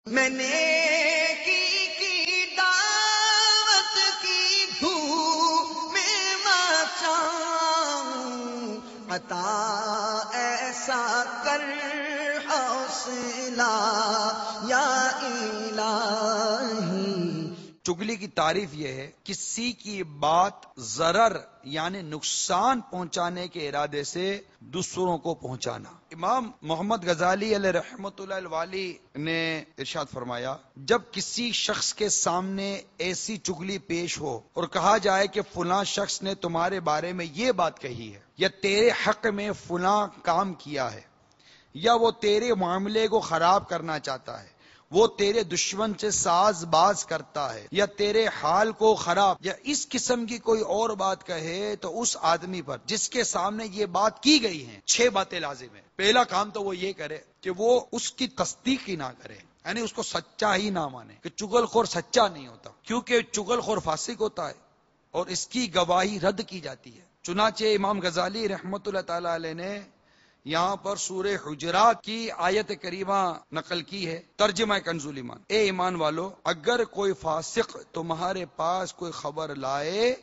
میں نے کی دعوت کی دھوم میں مچاؤں، عطا ایسا کر حوصلہ یا الہی۔ چگلی کی تعریف یہ ہے کسی کی بات ضرر یعنی نقصان پہنچانے کے ارادے سے دوسروں کو پہنچانا۔ امام محمد غزالی علیہ رحمۃ اللہ الوالی نے ارشاد فرمایا، جب کسی شخص کے سامنے ایسی چگلی پیش ہو اور کہا جائے کہ فلاں شخص نے تمہارے بارے میں یہ بات کہی ہے، یا تیرے حق میں فلاں کام کیا ہے، یا وہ تیرے معاملے کو خراب کرنا چاہتا ہے، وہ تیرے دشمن سے ساز باز کرتا ہے، یا تیرے حال کو خراب، یا اس قسم کی کوئی اور بات کہے، تو اس آدمی پر جس کے سامنے یہ بات کی گئی ہے 6 باتیں لازم ہیں۔ پہلا کام تو وہ یہ کرے کہ وہ اس کی تصدیق ہی نہ کرے، یعنی اس کو سچا ہی نہ مانے، کہ چغل خور سچا نہیں ہوتا، کیونکہ چغل خور فاسق ہوتا ہے اور اس کی گواہی رد کی جاتی ہے۔ چنانچہ امام غزالی رحمۃ اللہ تعالی علیہ نے یہاں پر سورہ حجرات کی آیت کریمہ نقل کی ہے، ترجمہ کنز الایمان۔ اے ایمان والو، اگر کوئی فاسق تمہارے پاس کوئی خبر لائے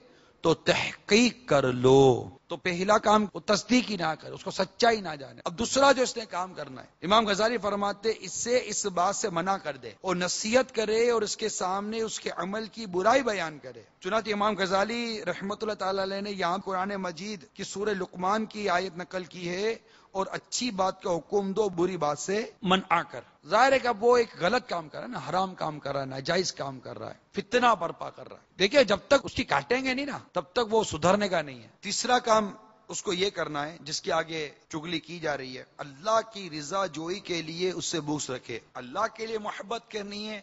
تو تحقیق کر لو۔ تو پہلا کام وہ تصدیق ہی نہ کرے، اس کو سچائی نہ جانے۔ اب دوسرا جو اس نے کام کرنا ہے، امام غزالی فرماتے اس سے اس بات سے منع کر دے اور نصیحت کرے اور اس کے سامنے اس کے عمل کی برائی بیان کرے۔ چنانچہ امام غزالی رحمۃ اللہ تعالی علیہ نے یہاں قرآن مجید کی سورہ لقمان کی آیت نقل کی ہے، اور اچھی بات کا حکم دو، بری بات سے منع کر۔ ظاہر ہے کہ اب وہ ایک غلط کام کر رہا ہے نا، حرام کام کر رہا ہے، ناجائز کام کر رہا ہے، فتنہ برپا کر رہا ہے۔ دیکھیں جب تک اس کی کاٹیں گے نہیں نا، تب تک وہ سدھرنے کا نہیں ہے۔ تیسرا کام اس کو یہ کرنا ہے جس کے آگے چگلی کی جا رہی ہے، اللہ کی رضا جوئی کے لیے اس سے بغض رکھے۔ اللہ کے لیے محبت کرنی ہے،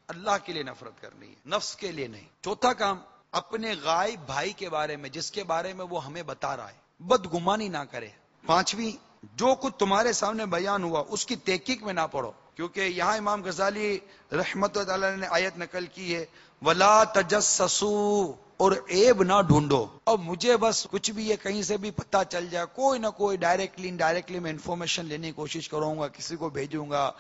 اللہ کے لیے نفرت کرنی ہے، نفس کے لیے نہیں۔ چوتھا کام، اپنے غائب بھائی کے بارے میں جس کے بارے میں وہ ہمیں بتا رہا ہے بدگمانی نہ کرے۔ پانچویں، جو کچھ تمہارے سامنے بیان ہوا اس کی تحقیق میں نہ پڑھو، کیونکہ یہاں امام غزالی رحمت اللہ علیہ نے آیت نقل کی ہے، وَلَا تَجَسَّسُوا، اور عیب نہ ڈھونڈو۔ اب مجھے بس کچھ بھی یہ کہیں سے بھی پتہ چل جائے، کوئی نہ کوئی ڈائریکٹلی میں انفارمیشن لینے کی کوشش کروں گا، کسی کو بھیجوں گا،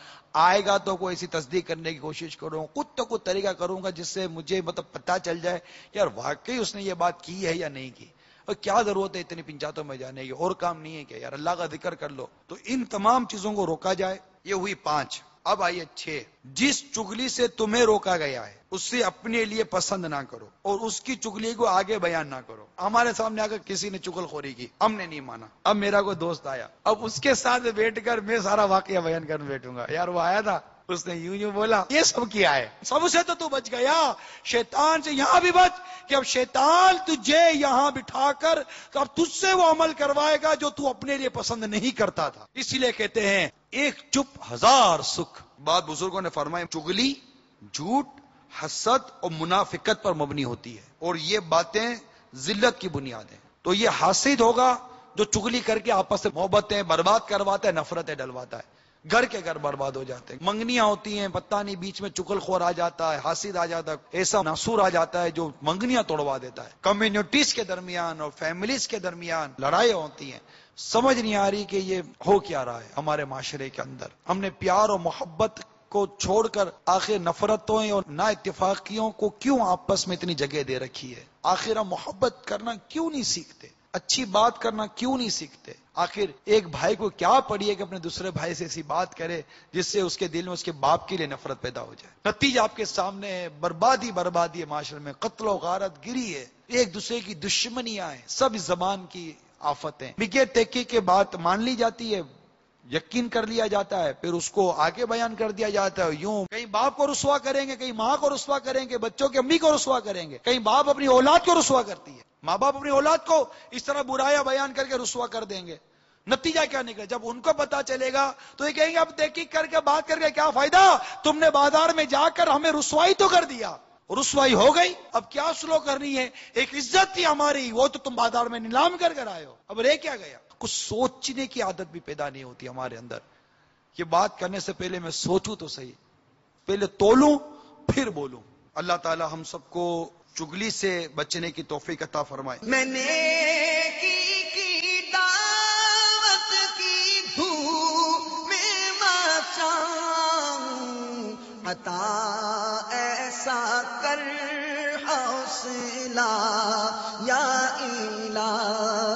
آئے گا تو کوئی ایسی تصدیق کرنے کی کوشش کروں گا، کچھ تو کچھ طریقہ کروں گا جس سے مجھے پتہ چل جائے یار واقعی اس نے یہ بات کی ہے یا نہیں کی۔ اور کیا ضرورت ہے اتنی پنچاتوں میں جانے کی، اور کام نہیں ہے کہ یار اللہ کا ذکر کر لو۔ تو ان تمام چیزوں کو روکا جائے۔ یہ ہوئی 5۔ اب آئیے 6، جس چگلی سے تمہیں روکا گیا ہے اس سے اپنے لیے پسند نہ کرو اور اس کی چگلی کو آگے بیان نہ کرو۔ ہمارے سامنے آ کر کسی نے چگل خوری کی، ہم نے نہیں مانا، اب میرا کوئی دوست آیا، اب اس کے ساتھ بیٹھ کر میں سارا واقعہ بیان کر بیٹھوں گا، یار وہ آیا تھا اس نے یوں بولا، یہ سب کیا ہے، سب سے تو بچ گیا، شیطان سے یہاں بھی بچ، کہ اب شیطان تجھے یہاں بٹھا کر اب تجھ سے وہ عمل کروائے گا جو تو اپنے لیے پسند نہیں کرتا تھا۔ اسی لیے کہتے ہیں ایک چپ ہزار سکھ۔ بعد بزرگوں نے فرمایا چگلی جھوٹ، حسد اور منافقت پر مبنی ہوتی ہے، اور یہ باتیں ذلت کی بنیاد ہیں۔ تو یہ حاسد ہوگا جو چگلی کر کے آپس سے محبتیں برباد کرواتا ہے، نفرتیں ڈلواتا ہے، گھر کے گھر برباد ہو جاتے ہیں، منگنیاں ہوتی ہیں، پتہ نہیں بیچ میں چغل خور آ جاتا ہے، حاسد آ جاتا ہے، ایسا ناسور آ جاتا ہے جو منگنیاں توڑوا دیتا ہے، کمیونٹیز کے درمیان اور فیملیز کے درمیان لڑائیاں ہوتی ہیں۔ سمجھ نہیں آ رہی کہ یہ ہو کیا رہا ہے ہمارے معاشرے کے اندر۔ ہم نے پیار اور محبت کو چھوڑ کر آخر نفرتوں اور نا اتفاقیوں کو کیوں آپس میں اتنی جگہ دے رکھی ہے؟ آخر ہم محبت کرنا کیوں نہیں سیکھتے؟ اچھی بات کرنا کیوں نہیں سیکھتے؟ آخر ایک بھائی کو کیا پڑی ہے کہ اپنے دوسرے بھائی سے ایسی بات کرے جس سے اس کے دل میں اس کے باپ کے لیے نفرت پیدا ہو جائے؟ نتیجہ آپ کے سامنے ہے، بربادی ہے معاشرے میں، قتل و غارت گری ہے، ایک دوسرے کی دشمنیاں ہیں، سب اس زبان کی آفتیں۔ بغیر تحقیق کے بات مان لی جاتی ہے، یقین کر لیا جاتا ہے، پھر اس کو آگے بیان کر دیا جاتا ہے، یوں کہیں باپ کو رسوا کریں گے، کہیں ماں کو رسوا کریں گے، بچوں کی امی کو رسوا کریں گے، کہیں باپ اپنی اولاد کو رسوا کرتی ہے، ماں باپ اپنی اولاد کو اس طرح برایا بیان کر کے رسوا کر دیں گے۔ نتیجہ کیا نکلے؟ جب ان کو پتا چلے گا تو یہ کہیں گے اب تحقیق کر کے بات کر کے کیا فائدہ، تم نے بازار میں جا کر ہمیں رسوائی تو کر دیا، رسوائی ہو گئی، اب کیا سلو کرنی ہے؟ ایک عزت تھی ہماری، وہ تو تم بازار میں نیلام کر آئے ہو، اب رہ کیا گیا؟ کچھ سوچنے کی عادت بھی پیدا نہیں ہوتی ہمارے اندر۔ یہ بات کرنے سے پہلے میں سوچوں تو صحیح، پہلے تولوں پھر بولوں۔ اللہ تعالی ہم سب کو چگلی سے بچنے کی توفیق عطا فرمائے۔ میں نے کی دعوت کی دھوم میں مچاؤں، عطا ایسا کر حوصلہ یا الہی